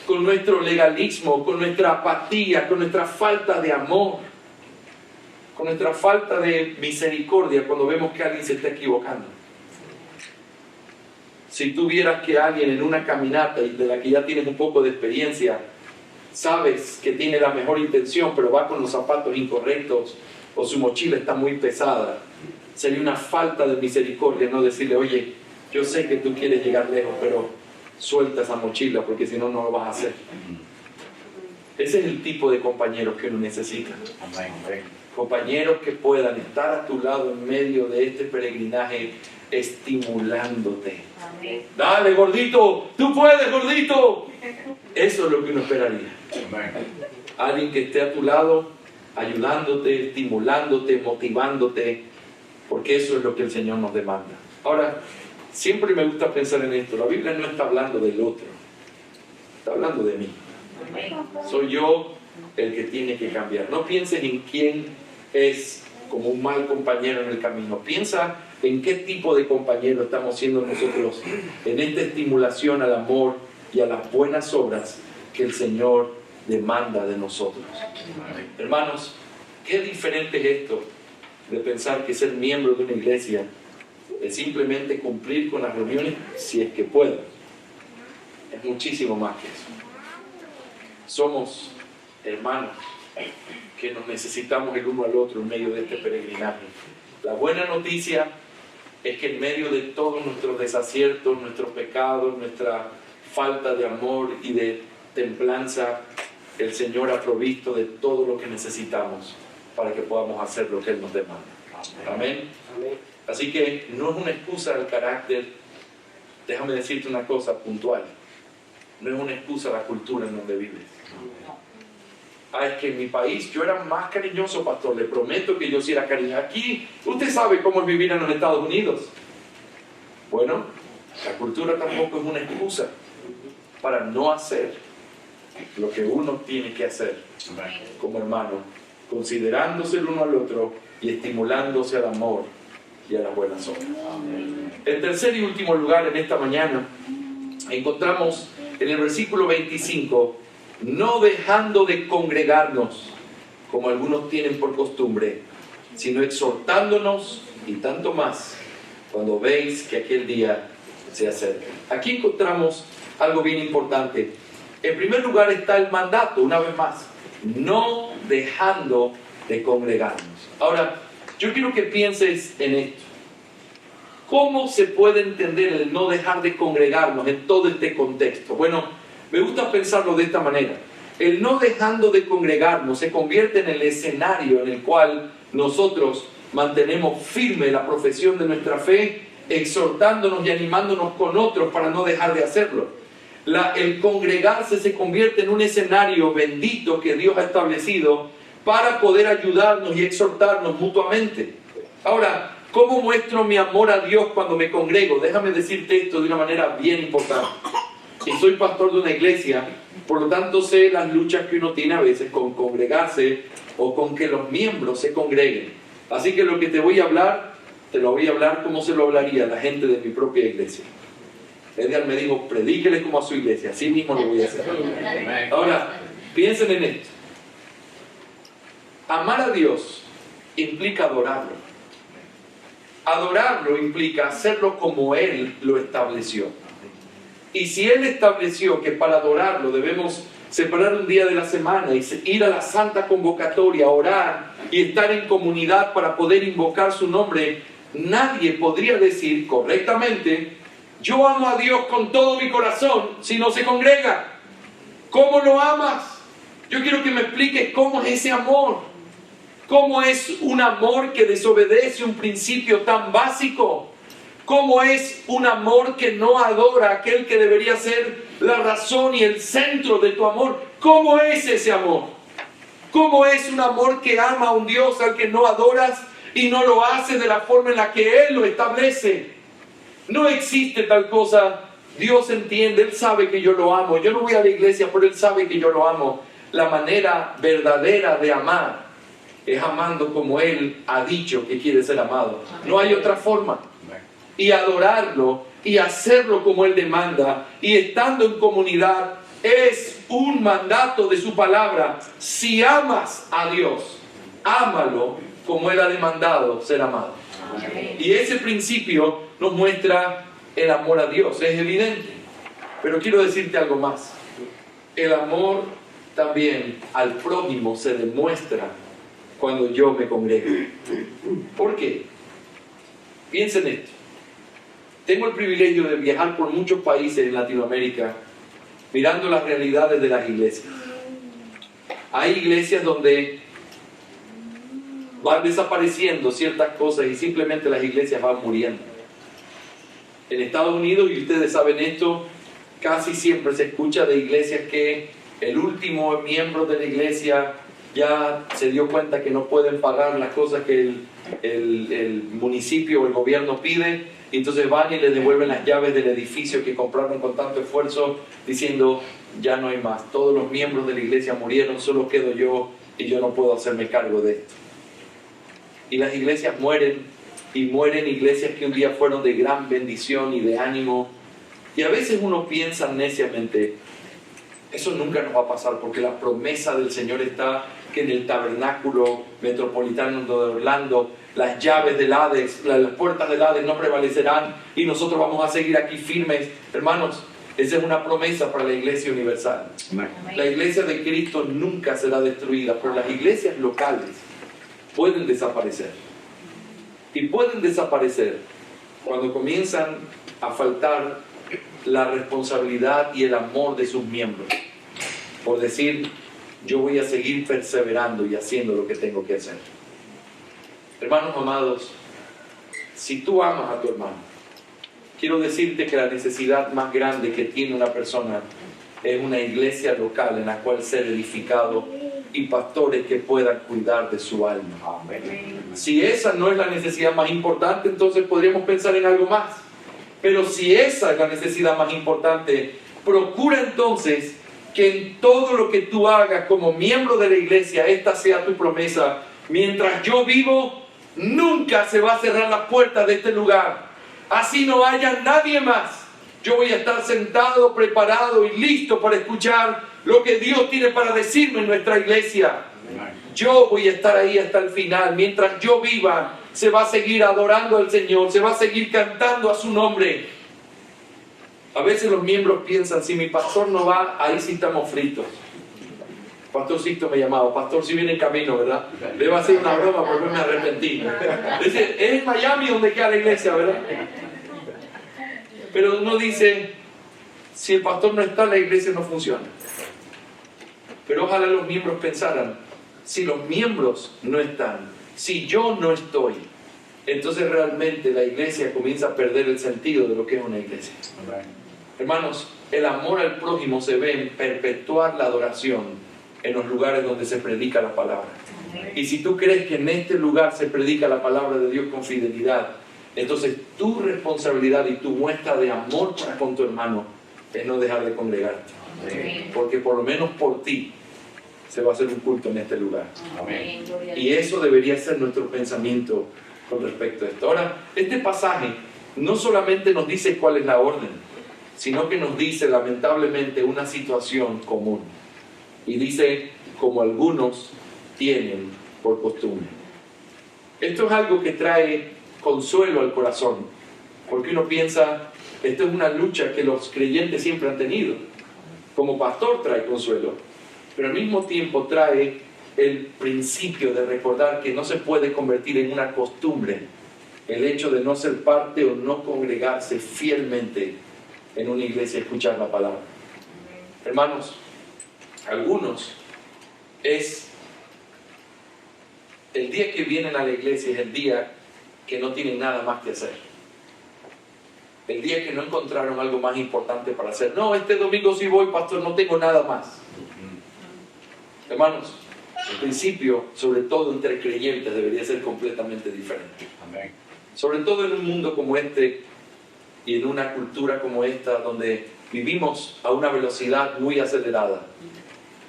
con nuestro legalismo, con nuestra apatía, con nuestra falta de amor, con nuestra falta de misericordia cuando vemos que alguien se está equivocando. Si tú vieras que alguien en una caminata y de la que ya tienes un poco de experiencia, sabes que tiene la mejor intención, pero va con los zapatos incorrectos o su mochila está muy pesada, sería una falta de misericordia no decirle, oye, yo sé que tú quieres llegar lejos, pero suelta esa mochila porque si no, no lo vas a hacer. Ese es el tipo de compañeros que uno necesita. Compañeros que puedan estar a tu lado en medio de este peregrinaje, estimulándote. Dale, gordito, tú puedes, gordito. Eso es lo que uno esperaría. Alguien que esté a tu lado, ayudándote, estimulándote, motivándote, porque eso es lo que el Señor nos demanda. Ahora, siempre me gusta pensar en esto. La Biblia no está hablando del otro, está hablando de mí. Soy yo el que tiene que cambiar. No pienses en quién es como un mal compañero en el camino. Piensa en qué tipo de compañero estamos siendo nosotros en esta estimulación al amor y a las buenas obras que el Señor demanda de nosotros. Hermanos, qué diferente es esto de pensar que ser miembro de una iglesia es simplemente cumplir con las reuniones si es que puedo. Es muchísimo más que eso. Somos hermanos que nos necesitamos el uno al otro en medio de este peregrinaje. La buena noticia es que en medio de todos nuestros desaciertos, nuestros pecados, nuestra falta de amor y de templanza, el Señor ha provisto de todo lo que necesitamos para que podamos hacer lo que Él nos demanda. Amén. Así que no es una excusa al carácter. Déjame decirte una cosa puntual. No es una excusa a la cultura en donde vives. Es que en mi país yo era más cariñoso, pastor, le prometo que yo sí era cariñoso. Aquí, usted sabe cómo es vivir en los Estados Unidos. Bueno, la cultura tampoco es una excusa para no hacer lo que uno tiene que hacer como hermano, considerándose el uno al otro y estimulándose al amor y a las buenas obras. En tercer y último lugar, en esta mañana, encontramos en el versículo 25, no dejando de congregarnos, como algunos tienen por costumbre, sino exhortándonos y tanto más cuando veis que aquel día se acerca. Aquí encontramos algo bien importante. En primer lugar está el mandato, una vez más, no dejando de congregarnos. Ahora, yo quiero que pienses en esto. ¿Cómo se puede entender el no dejar de congregarnos en todo este contexto? Bueno, me gusta pensarlo de esta manera. El no dejando de congregarnos se convierte en el escenario en el cual nosotros mantenemos firme la profesión de nuestra fe, exhortándonos y animándonos con otros para no dejar de hacerlo. El congregarse se convierte en un escenario bendito que Dios ha establecido para poder ayudarnos y exhortarnos mutuamente. Ahora, ¿cómo muestro mi amor a Dios cuando me congrego? Déjame decirte esto de una manera bien importante. Y soy pastor de una iglesia, por lo tanto sé las luchas que uno tiene a veces con congregarse o con que los miembros se congreguen. Así que lo que te voy a hablar, te lo voy a hablar como se lo hablaría a la gente de mi propia iglesia. Edgar me dijo, predíquele como a su iglesia, así mismo lo voy a hacer. Ahora, piensen en esto. Amar a Dios implica adorarlo. Adorarlo implica hacerlo como Él lo estableció. Y si Él estableció que para adorarlo debemos separar un día de la semana y ir a la santa convocatoria, orar y estar en comunidad para poder invocar su nombre, nadie podría decir correctamente, yo amo a Dios con todo mi corazón, si no se congrega. ¿Cómo lo amas? Yo quiero que me expliques cómo es ese amor. ¿Cómo es un amor que desobedece un principio tan básico? ¿Cómo es un amor que no adora a aquel que debería ser la razón y el centro de tu amor? ¿Cómo es ese amor? ¿Cómo es un amor que ama a un Dios al que no adoras y no lo hace de la forma en la que Él lo establece? No existe tal cosa. Dios entiende, Él sabe que yo lo amo. Yo no voy a la iglesia, pero Él sabe que yo lo amo. La manera verdadera de amar es amando como Él ha dicho que quiere ser amado. No hay otra forma. Y adorarlo y hacerlo como Él demanda y estando en comunidad es un mandato de su palabra. Si amas a Dios, ámalo como Él ha demandado ser amado. Y ese principio nos muestra el amor a Dios, es evidente. Pero quiero decirte algo más. El amor también al prójimo se demuestra cuando yo me congrego. ¿Por qué? Piensen en esto. Tengo el privilegio de viajar por muchos países en Latinoamérica mirando las realidades de las iglesias. Hay iglesias donde van desapareciendo ciertas cosas y simplemente las iglesias van muriendo. En Estados Unidos, y ustedes saben esto, casi siempre se escucha de iglesias que el último miembro de la iglesia ya se dio cuenta que no pueden pagar las cosas que el municipio o el gobierno pide, y entonces van y le devuelven las llaves del edificio que compraron con tanto esfuerzo, diciendo, ya no hay más, todos los miembros de la iglesia murieron, solo quedo yo y yo no puedo hacerme cargo de esto. Y las iglesias mueren, y mueren iglesias que un día fueron de gran bendición y de ánimo. Y a veces uno piensa neciamente, eso nunca nos va a pasar, porque la promesa del Señor está que en el tabernáculo metropolitano de Orlando las llaves del Hades, las puertas del Hades no prevalecerán y nosotros vamos a seguir aquí firmes. Hermanos, esa es una promesa para la iglesia universal. La iglesia de Cristo nunca será destruida, pero las iglesias locales pueden desaparecer. Y pueden desaparecer cuando comienzan a faltar la responsabilidad y el amor de sus miembros. Por decir, yo voy a seguir perseverando y haciendo lo que tengo que hacer. Hermanos amados, si tú amas a tu hermano, quiero decirte que la necesidad más grande que tiene una persona es una iglesia local en la cual ser edificado y pastores que puedan cuidar de su alma. Si esa no es la necesidad más importante, entonces podríamos pensar en algo más. Pero si esa es la necesidad más importante, procura entonces que en todo lo que tú hagas como miembro de la iglesia, esta sea tu promesa. Mientras yo vivo, nunca se va a cerrar la puerta de este lugar. Así no haya nadie más. Yo voy a estar sentado, preparado y listo para escuchar lo que Dios tiene para decirme en nuestra iglesia. Yo voy a estar ahí hasta el final. Mientras yo viva, se va a seguir adorando al Señor, se va a seguir cantando a su nombre. A veces los miembros piensan, si mi pastor no va, ahí sí estamos fritos. Pastorcito me llamaba, pastor, si viene en camino, ¿verdad? Le va a hacer una broma porque me arrepentí. Dice, es en Miami donde queda la iglesia, ¿verdad? Pero uno dice, si el pastor no está, la iglesia no funciona. Pero ojalá los miembros pensaran, si los miembros no están, si yo no estoy, entonces realmente la iglesia comienza a perder el sentido de lo que es una iglesia. Hermanos, el amor al prójimo se ve en perpetuar la adoración en los lugares donde se predica la palabra. Y si tú crees que en este lugar se predica la palabra de Dios con fidelidad, entonces tu responsabilidad y tu muestra de amor para con tu hermano es no dejar de congregarte. Porque por lo menos por ti se va a hacer un culto en este lugar. Amén. Y eso debería ser nuestro pensamiento con respecto a esto. Ahora, este pasaje no solamente nos dice cuál es la orden, sino que nos dice lamentablemente una situación común. Y dice, como algunos tienen por costumbre. Esto es algo que trae consuelo al corazón, porque uno piensa, esto es una lucha que los creyentes siempre han tenido. Como pastor trae consuelo, pero al mismo tiempo trae el principio de recordar que no se puede convertir en una costumbre el hecho de no ser parte o no congregarse fielmente en una iglesia y escuchar la palabra. Hermanos, algunos es el día que vienen a la iglesia, es el día que no tienen nada más que hacer. El día que no encontraron algo más importante para hacer. No, este domingo sí voy, pastor, no tengo nada más. Hermanos, el principio, sobre todo entre creyentes, debería ser completamente diferente. Amén. Sobre todo en un mundo como este y en una cultura como esta, donde vivimos a una velocidad muy acelerada.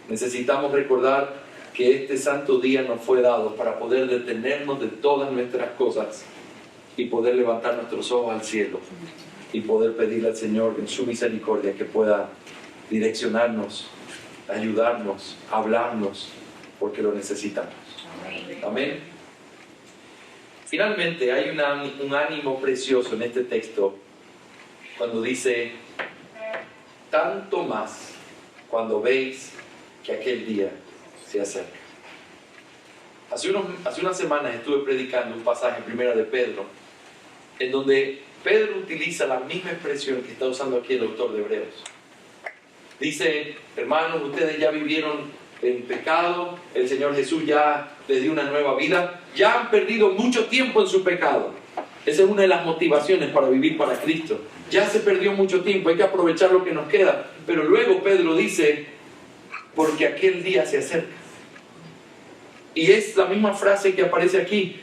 Necesitamos recordar que este santo día nos fue dado para poder detenernos de todas nuestras cosas y poder levantar nuestros ojos al cielo y poder pedirle al Señor en su misericordia que pueda direccionarnos, ayudarnos, hablarnos, porque lo necesitamos. Amén. Finalmente hay un ánimo precioso en este texto cuando dice, tanto más cuando veis que aquel día se acerca. Hace unas semanas estuve predicando un pasaje primero de Pedro, en donde Pedro utiliza la misma expresión que está usando aquí el autor de Hebreos. Dice, hermanos, ustedes ya vivieron en pecado, el Señor Jesús ya les dio una nueva vida, ya han perdido mucho tiempo en su pecado. Esa es una de las motivaciones para vivir para Cristo. Ya se perdió mucho tiempo, hay que aprovechar lo que nos queda. Pero luego Pedro dice, porque aquel día se acerca. Y es la misma frase que aparece aquí.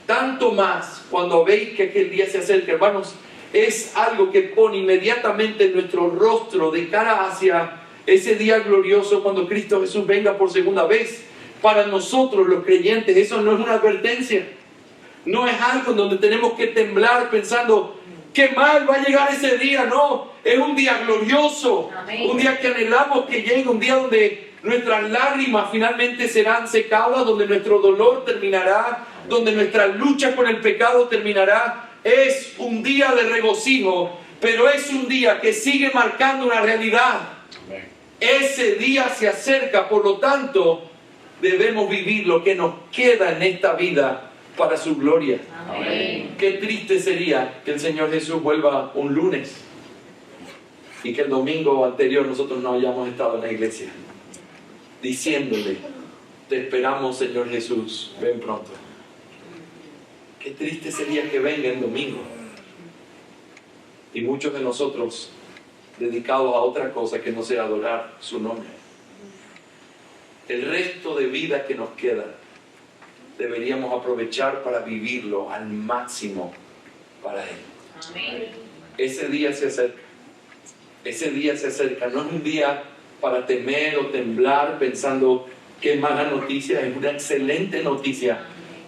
Tanto más cuando veis que aquel día se acerca, hermanos, es algo que pone inmediatamente nuestro rostro de cara hacia ese día glorioso cuando Cristo Jesús venga por segunda vez. Para nosotros los creyentes eso no es una advertencia, no es algo en donde tenemos que temblar pensando qué mal va a llegar ese día. No, es un día glorioso. Amén. Un día que anhelamos que llegue, un día donde nuestras lágrimas finalmente serán secadas, donde nuestro dolor terminará, donde nuestra lucha con el pecado terminará. Es un día de regocijo, pero es un día que sigue marcando una realidad. Amén. Ese día se acerca, por lo tanto, debemos vivir lo que nos queda en esta vida para su gloria. Amén. Qué triste sería que el Señor Jesús vuelva un lunes y que el domingo anterior nosotros no hayamos estado en la iglesia diciéndole, te esperamos, Señor Jesús, ven pronto. Qué triste sería que venga el domingo y muchos de nosotros dedicados a otra cosa que no sea adorar su nombre. el resto de vida que nos queda, deberíamos aprovechar para vivirlo al máximo para Él. Amén. Ese día se acerca. Ese día se acerca. No es un día para temer o temblar pensando qué mala noticia. Es una excelente noticia.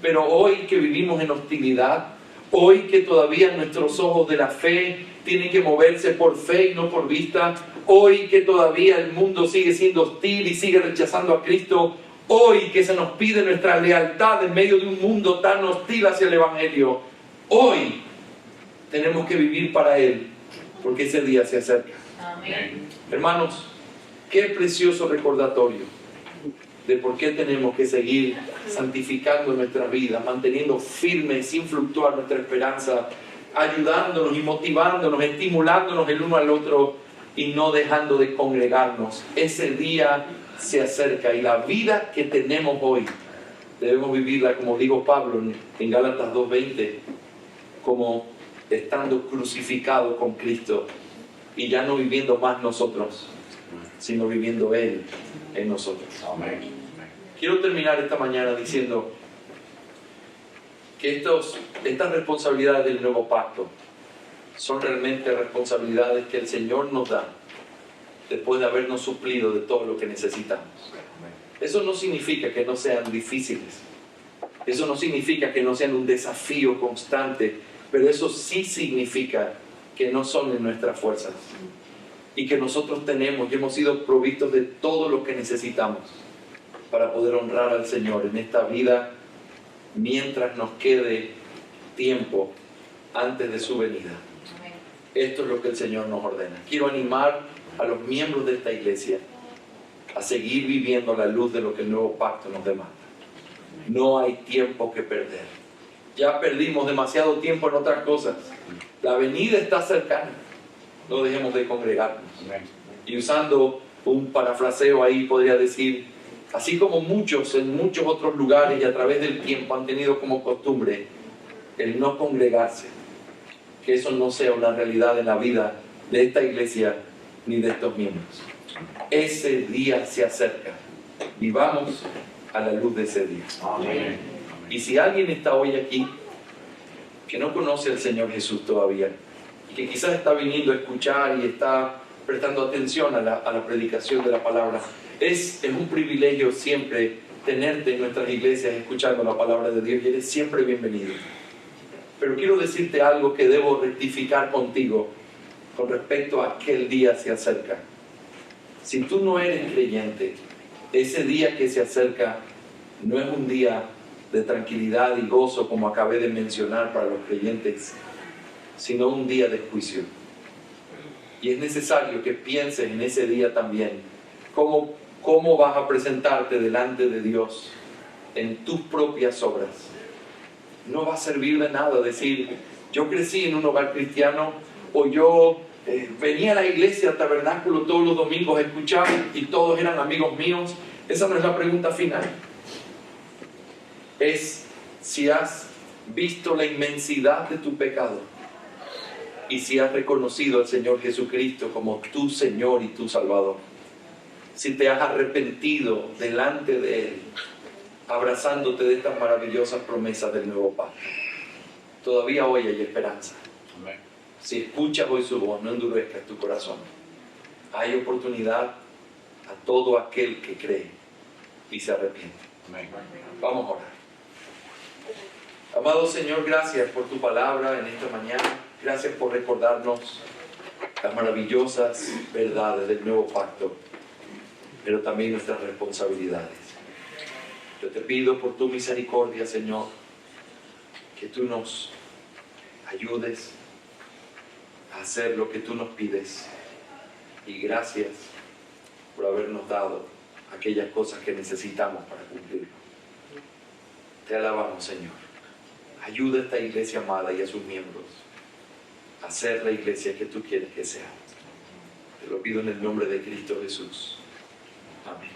Pero hoy que vivimos en hostilidad, hoy que todavía nuestros ojos de la fe tienen que moverse por fe y no por vista, hoy que todavía el mundo sigue siendo hostil y sigue rechazando a Cristo, hoy que se nos pide nuestra lealtad en medio de un mundo tan hostil hacia el Evangelio, hoy tenemos que vivir para Él, porque ese día se acerca. Amén. Hermanos, qué precioso recordatorio de por qué tenemos que seguir santificando nuestra vida, manteniendo firme, sin fluctuar nuestra esperanza, ayudándonos y motivándonos, estimulándonos el uno al otro y no dejando de congregarnos. Ese día se acerca y la vida que tenemos hoy debemos vivirla, como dijo Pablo en Gálatas 2:20, como estando crucificados con Cristo y ya no viviendo más nosotros, sino viviendo Él en nosotros. Amén. Quiero terminar esta mañana diciendo que estas responsabilidades del nuevo pacto son realmente responsabilidades que el Señor nos da después de habernos suplido de todo lo que necesitamos. Eso no significa que no sean difíciles, eso no significa que no sean un desafío constante, pero eso sí significa que no son en nuestras fuerzas y que nosotros tenemos y hemos sido provistos de todo lo que necesitamos para poder honrar al Señor en esta vida mientras nos quede tiempo antes de su venida. Esto es lo que el Señor nos ordena. Quiero animar a los miembros de esta iglesia a seguir viviendo a la luz de lo que el nuevo pacto nos demanda. No hay tiempo que perder. Ya perdimos demasiado tiempo en otras cosas. La venida está cercana. No dejemos de congregarnos. Y usando un parafraseo ahí podría decir, así como muchos en muchos otros lugares y a través del tiempo han tenido como costumbre el no congregarse, que eso no sea una realidad en la vida de esta iglesia ni de estos miembros. Ese día se acerca. Vivamos a la luz de ese día. Amén. Y si alguien está hoy aquí que no conoce al Señor Jesús todavía, y que quizás está viniendo a escuchar y está prestando atención a la predicación de la palabra, es un privilegio siempre tenerte en nuestras iglesias escuchando la palabra de Dios y eres siempre bienvenido. Pero quiero decirte algo que debo rectificar contigo con respecto a aquel día se acerca. Si tú no eres creyente, ese día que se acerca no es un día de tranquilidad y gozo como acabé de mencionar para los creyentes, sino un día de juicio. Y es necesario que pienses en ese día también cómo vas a presentarte delante de Dios en tus propias obras. No va a servir de nada decir, yo crecí en un hogar cristiano o yo venía a la iglesia, al tabernáculo todos los domingos a escuchar y todos eran amigos míos. Esa no es la pregunta final. Es si has visto la inmensidad de tu pecado y si has reconocido al Señor Jesucristo como tu Señor y tu Salvador. Si te has arrepentido delante de Él, abrazándote de estas maravillosas promesas del nuevo pacto. Todavía hoy hay esperanza. Amén. Si escuchas hoy su voz, no endurezcas tu corazón. Hay oportunidad a todo aquel que cree y se arrepiente. Amén. Vamos a orar. Amado Señor, gracias por tu palabra en esta mañana. Gracias por recordarnos las maravillosas verdades del nuevo pacto, pero también nuestras responsabilidades. Yo te pido por tu misericordia, Señor, que tú nos ayudes a hacer lo que tú nos pides. Y gracias por habernos dado aquellas cosas que necesitamos para cumplirlo. Te alabamos, Señor. Ayuda a esta iglesia amada y a sus miembros a ser la iglesia que tú quieres que sea. Te lo pido en el nombre de Cristo Jesús. Amén.